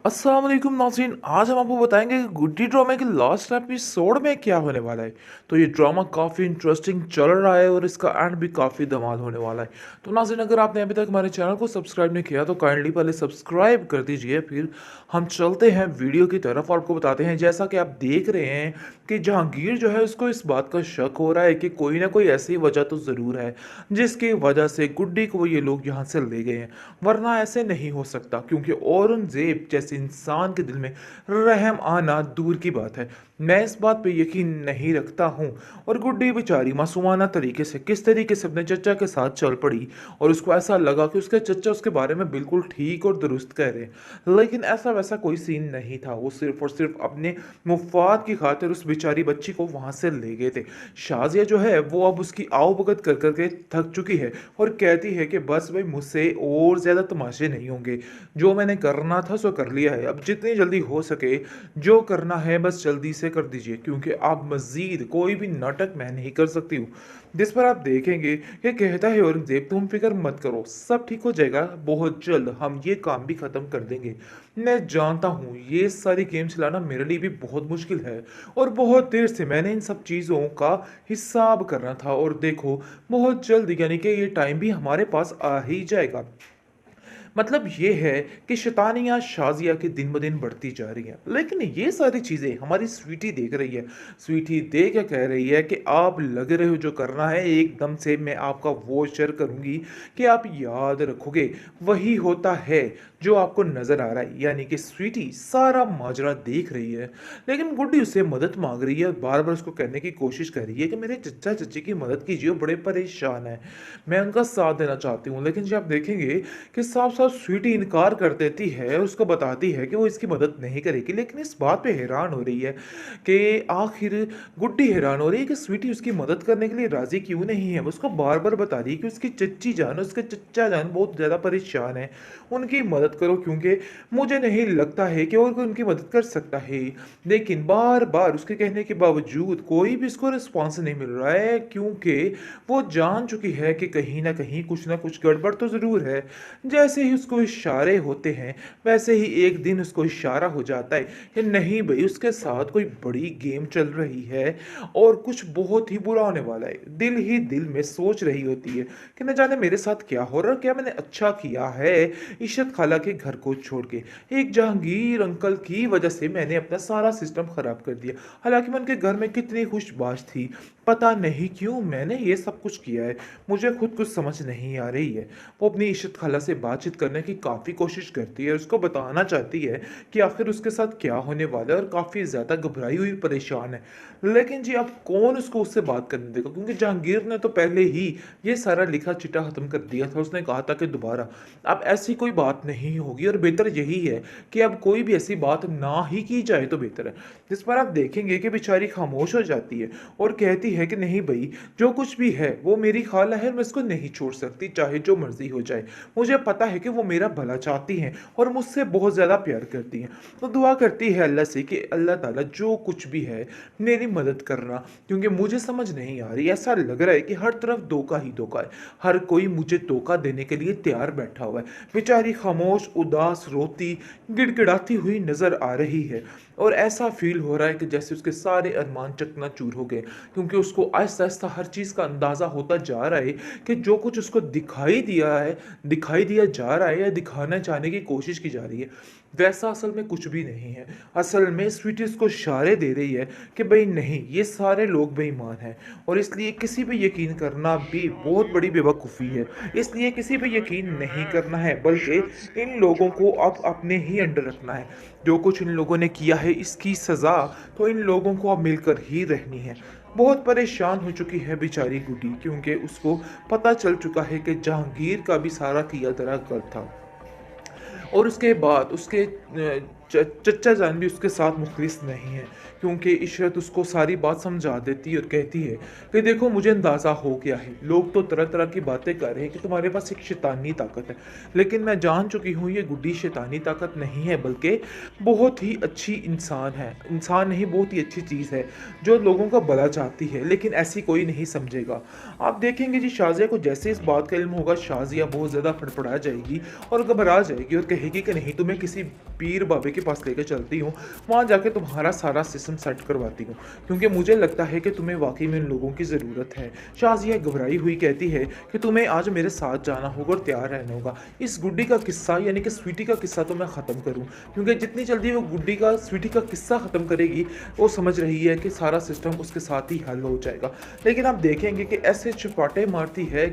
अस्सलाम वालेकुम नाज़रीन। आज हम आपको बताएंगे कि गुड्डी ड्रामे के लास्ट एपिसोड में क्या होने वाला है। तो ये ड्रामा काफ़ी इंटरेस्टिंग चल रहा है और इसका एंड भी काफ़ी धमाल होने वाला है। तो नाज़रीन, अगर आपने अभी तक हमारे चैनल को सब्सक्राइब नहीं किया तो काइंडली पहले सब्सक्राइब कर दीजिए, फिर हम चलते हैं वीडियो की तरफ और आपको बताते हैं। जैसा कि आप देख रहे हैं कि जहांगीर जो है उसको इस बात का शक हो रहा है कि कोई ना कोई ऐसी वजह तो ज़रूर है जिसकी वजह से गुड्डी को ये लोग यहाँ से ले गए हैं, वरना ऐसे नहीं हो सकता, क्योंकि औरंगजेब जैसे इंसान के दिल में रहम आना दूर की बात है। मैं इस बात पे यकीन नहीं रखता हूँ। और गुड्डी बेचारी मासूमाना तरीके से किस तरीके से अपने चचा के साथ चल पड़ी और उसको ऐसा लगा कि उसके चचा उसके बारे में बिल्कुल ठीक और दुरुस्त कह रहे हैं, लेकिन ऐसा वैसा कोई सीन नहीं था। वो सिर्फ और सिर्फ अपने मुफाद की खातिर उस बेचारी बच्ची को वहां से ले गए थे। शाजिया जो है वो अब उसकी आओ भगत कर करके थक चुकी है और कहती है कि बस भाई, मुझसे और ज़्यादा तमाशे नहीं होंगे। जो मैंने करना था सो कर लिया है। अब जितनी जल्दी हो सके जो करना है बस जल्दी से कर दीजिए, क्योंकि अब मज़ीद कोई भी नाटक मैं नहीं कर सकती हूँ। जिस पर आप देखेंगे कि कहता है औरंगज़ेब, तुम फिक्र मत करो, सब ठीक हो जाएगा, बहुत जल्द हम ये काम भी ख़त्म कर देंगे। मैं जानता हूँ ये सारी गेम चलाना मेरे लिए भी बहुत मुश्किल है और बहुत देर से मैंने इन सब चीज़ों का हिसाब करना था, और देखो बहुत जल्द यानी कि ये टाइम भी हमारे पास आ ही जाएगा। मतलब ये है कि शैतानियाँ शाज़िया के दिन ब दिन बढ़ती जा रही हैं, लेकिन ये सारी चीज़ें हमारी स्वीटी देख रही है। स्वीटी देख के कह रही है कि आप लग रहे हो, जो करना है एकदम से मैं आपका वो शेयर करूँगी कि आप याद रखोगे, वही होता है जो आपको नज़र आ रहा है। यानी कि स्वीटी सारा माजरा देख रही है, लेकिन गुड्डी उससे मदद मांग रही है, बार बार उसको कहने की कोशिश कर रही है कि मेरे चचा चची की मदद कीजिए, वो बड़े परेशान हैं, मैं उनका साथ देना चाहती हूँ। लेकिन जब आप देखेंगे कि साफ साफ स्वीटी इनकार कर देती है, उसको बताती है कि वो इसकी मदद नहीं करेगी, लेकिन इस बात पे हैरान हो रही है कि आखिर गुड्डी हैरान हो रही है कि स्वीटी उसकी मदद करने के लिए राजी क्यों नहीं है। वो उसको बार बार बता रही है कि उसकी चच्ची जान, उसके चच्चा जान बहुत ज़्यादा परेशान है, उनकी मदद करो, क्योंकि मुझे नहीं लगता है कि और कोई उनकी मदद कर सकता है। लेकिन बार बार उसके कहने के बावजूद कोई भी उसको रिस्पॉन्स नहीं मिल रहा है, क्योंकि वो जान चुकी है कि कहीं ना कुछ गड़बड़ तो ज़रूर है। जैसे ही उसको इशारे होते हैं वैसे ही एक दिन उसको इशारा हो जाता है कि नहीं भाई, उसके साथ कोई बड़ी गेम चल रही है और कुछ बहुत ही बुरा होने वाला है। दिल ही दिल में सोच रही होती है कि न जाने मेरे साथ क्या हो रहा है, क्या मैंने अच्छा किया है इशरत खाला के घर को छोड़ के। एक जहांगीर अंकल की वजह से मैंने अपना सारा सिस्टम खराब कर दिया, हालांकि मैं उनके घर में कितनी खुशबाश थी, पता नहीं क्यों मैंने ये सब कुछ किया है, मुझे खुद कुछ समझ नहीं आ रही है। वो अपनी इशरत खाला से बातचीत करने की काफ़ी कोशिश करती है, उसको बताना चाहती है कि आखिर उसके साथ क्या होने वाला है, और काफ़ी ज़्यादा घबराई हुई परेशान है। लेकिन जी अब कौन उसको उससे बात करने देगा, क्योंकि जहांगीर ने तो पहले ही ये सारा लिखा चिट्ठा ख़त्म कर दिया था। उसने कहा था कि दोबारा अब ऐसी कोई बात नहीं होगी, और बेहतर यही है कि अब कोई भी ऐसी बात ना ही की जाए तो बेहतर है। जिस पर आप देखेंगे कि बेचारी खामोश हो जाती है और कहती है कि नहीं भाई, जो कुछ भी है वो मेरी खाला है, मैं इसको नहीं छोड़ सकती, चाहे जो मर्जी हो जाए। मुझे पता है कि वो मेरा भला चाहती हैं और मुझसे बहुत ज़्यादा प्यार करती हैं। तो दुआ करती है अल्लाह से कि अल्लाह ताला जो कुछ भी है मेरी मदद करना, क्योंकि मुझे समझ नहीं आ रही, ऐसा लग रहा है कि हर तरफ धोखा ही धोखा है, हर कोई मुझे धोखा देने के लिए तैयार बैठा हुआ है। बेचारी खामोश, उदास, रोती, गिड़गिड़ाती हुई नजर आ रही है, और ऐसा फील हो रहा है कि जैसे उसके सारे अरमान चकनाचूर हो गए, क्योंकि उसको आहिस्ता आहिस्ता हर चीज़ का अंदाज़ा होता जा रहा है कि जो कुछ उसको दिखाई दिया जा रहा है या दिखाना चाहने की कोशिश की जा रही है, वैसा असल में कुछ भी नहीं है। असल में स्वीटी उसको इशारे दे रही है कि भाई नहीं, ये सारे लोग बेईमान हैं, और इसलिए किसी पे यकीन करना भी बहुत बड़ी बेवकूफ़ी है। इसलिए किसी पे यकीन नहीं करना है, बल्कि इन लोगों को अब अपने ही अंडर रखना है। जो कुछ इन लोगों ने किया है इसकी सज़ा तो इन लोगों को अब मिलकर ही रहनी है। बहुत परेशान हो चुकी है बेचारी गुड्डी, क्योंकि उसको पता चल चुका है कि जहांगीर का भी सारा किया धरा गलत था, और उसके बाद उसके चच्चा जान भी उसके साथ मुखलिस नहीं है, क्योंकि इशरत उसको सारी बात समझा देती है और कहती है कि देखो मुझे अंदाज़ा हो गया है, लोग तो तरह तरह की बातें कर रहे हैं कि तुम्हारे पास एक शैतानी ताकत है, लेकिन मैं जान चुकी हूँ ये गुड्डी शैतानी ताकत नहीं है, बल्कि बहुत ही अच्छी इंसान है, इंसान नहीं बहुत ही अच्छी चीज़ है जो लोगों का भला चाहती है, लेकिन ऐसी कोई नहीं समझेगा। आप देखेंगे जी, शाजिया को जैसे इस बात का इल्म होगा, शाजिया बहुत ज़्यादा फड़फड़ा जाएगी और घबरा जाएगी और कहेगी कि नहीं, तुम्हें किसी पीर बाबे के पास लेकर चलती हूँ, वहाँ जाके तुम्हारा सारा सिस्टम सेट करवाती हूँ, क्योंकि मुझे लगता है कि तुम्हें वाक़ई में इन लोगों की ज़रूरत है। शाज़िया घबराई हुई कहती है कि तुम्हें आज मेरे साथ जाना होगा और तैयार रहना होगा। इस गुड्डी का किस्सा यानी कि स्वीटी का किस्सा तो मैं ख़त्म करूँ, क्योंकि जितनी जल्दी वो गुड्डी का स्वीटी का किस्सा ख़त्म करेगी, वो समझ रही है कि सारा सिस्टम उसके साथ ही हल हो जाएगा। लेकिन आप देखेंगे कि ऐसे चुपाटे मारती है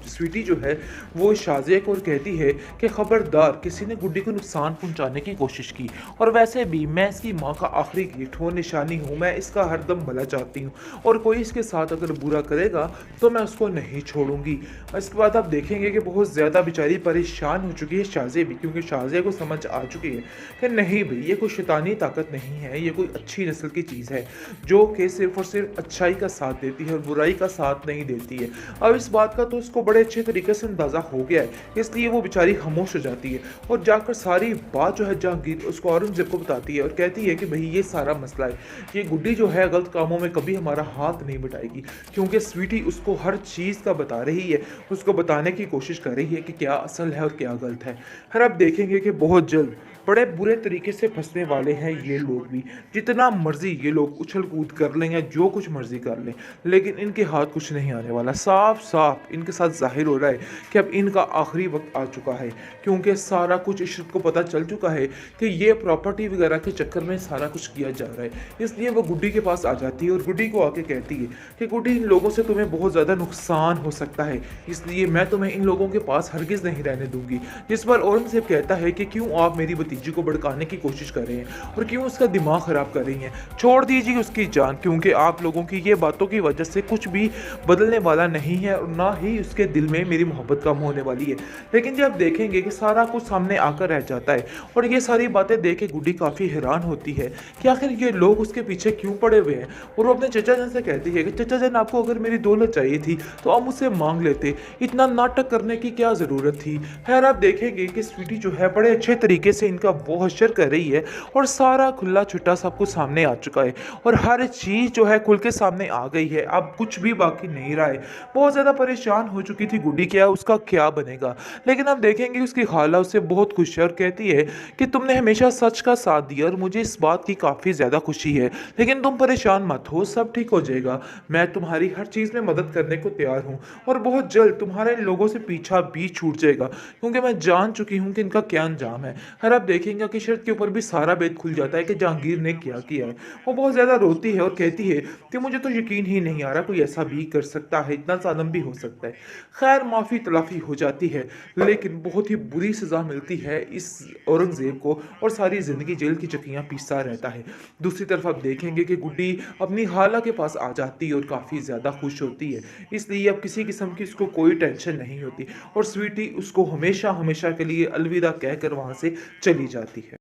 स्वीटी जो है वो शाज़िया को और कहती है कि खबरदार किसी ने गुड्डी को नुकसान पहुंचाने की कोशिश की, और वैसे भी मैं इसकी माँ का आखिरी गिफ्ट हूँ, निशानी हूँ, मैं इसका हरदम भला चाहती हूँ, और कोई इसके साथ अगर बुरा करेगा तो मैं उसको नहीं छोड़ूंगी। इसके बाद आप देखेंगे कि बहुत ज़्यादा बेचारी परेशान हो चुकी है शाज़िया भी, क्योंकि शाज़िया को समझ आ चुकी है कि नहीं भाई ये कोई शैतानी ताकत नहीं है, ये कोई अच्छी नस्ल की चीज़ है जो कि सिर्फ और सिर्फ अच्छाई का साथ देती है और बुराई का साथ नहीं देती है। अब इस बात का तो उसको बड़े अच्छे तरीके से अंदाज़ा हो गया है, इसलिए वो बेचारी खामोश हो जाती है और जाकर सारी बात जो है जहांगीर उसको औरंगजेब को बताती है और कहती है कि भाई ये सारा मसला है, ये गुड्डी जो है गलत कामों में कभी हमारा हाथ नहीं बटाएगी, क्योंकि स्वीटी उसको हर चीज़ का बता रही है, उसको बताने की कोशिश कर रही है कि क्या असल है और क्या गलत है। फिर आप देखेंगे कि बहुत जल्द बड़े बुरे तरीके से फंसने वाले हैं ये लोग भी। जितना मर्जी ये लोग उछल कूद कर लें या जो कुछ मर्जी कर लें, लेकिन इनके हाथ कुछ नहीं आने वाला। साफ साफ इनके साथ जाहिर हो रहा है कि अब इनका आखिरी वक्त आ चुका है, क्योंकि सारा कुछ इशरत को पता चल चुका है कि ये प्रॉपर्टी वगैरह के चक्कर में सारा कुछ किया जा रहा है। इसलिए वो गुड्डी के पास आ जाती है और गुड्डी को आके कहती है कि गुड्डी, इन लोगों से तुम्हें बहुत ज़्यादा नुकसान हो सकता है, इसलिए मैं तुम्हें इन लोगों के पास हरगिज़ नहीं रहने दूंगी। जिस पर औरंगजेब कहता है कि क्यों आप मेरी भतीजी को भड़काने की कोशिश कर रहे हैं और क्यों उसका दिमाग खराब कर रही हैं, छोड़ दीजिए उसकी जान, क्योंकि आप लोगों की ये बातों की वजह से कुछ भी बदलने वाला नहीं है और ना ही उसके दिल में मेरी मोहब्बत कम होने वाली है। लेकिन जब देखेंगे कि सारा कुछ सामने आकर रह जाता है और ये सारी बातें देख के गुड्डी काफ़ी हैरान होती है कि आखिर ये लोग उसके पीछे क्यों पड़े हुए हैं, और वो अपने चचा जान से कहती है कि चचा जान, आपको अगर मेरी दौलत चाहिए थी तो आप मुझसे मांग लेते, इतना नाटक करने की क्या ज़रूरत थी। खैर आप देखेंगे कि स्वीटी जो है बड़े अच्छे तरीके से इनका वो हश्र कर रही है और सारा खुला छुट्टा सब कुछ सामने आ चुका है और हर चीज़ जो है खुल के सामने आ गई है, अब कुछ भी बाकी नहीं रहा है। बहुत ज़्यादा परेशान हो चुकी थी गुड्डी, क्या उसका क्या बनेगा। लेकिन हम देखेंगे उसकी खाला उससे बहुत खुश है और कहती है कि तुमने हमेशा सच का साथ दिया और मुझे इस बात की काफ़ी ज़्यादा खुशी है, लेकिन तुम परेशान मत हो, सब ठीक हो जाएगा, मैं तुम्हारी हर चीज़ में मदद करने को तैयार हूँ और बहुत जल्द तुम्हारे इन लोगों से पीछा भी छूट जाएगा, क्योंकि मैं जान चुकी हूँ कि इनका क्या अंजाम है। हर आप देखेंगे कि शर्त के ऊपर भी सारा भेद खुल जाता है कि जहांगीर ने क्या किया है। वो बहुत ज़्यादा रोती है और कहती है कि मुझे तो यकीन ही नहीं आ रहा कोई ऐसा भी कर सकता है, इतना जालिम भी हो सकता है। खैर माफ़ी तलाफ़ी हो जाती है, लेकिन बहुत ही बुरी सज़ा मिलती है इस औरंगज़ेब को और सारी ज़िंदगी जेल की चक्कियाँ पीसता रहता है। दूसरी तरफ आप देखेंगे कि गुड्डी अपनी खाला के पास आ जाती है और काफ़ी ज़्यादा खुश होती है, इसलिए अब किसी किस्म की उसको कोई टेंशन नहीं होती और स्वीटी उसको हमेशा हमेशा के लिए अलविदा कहकर वहाँ से चली जाती है।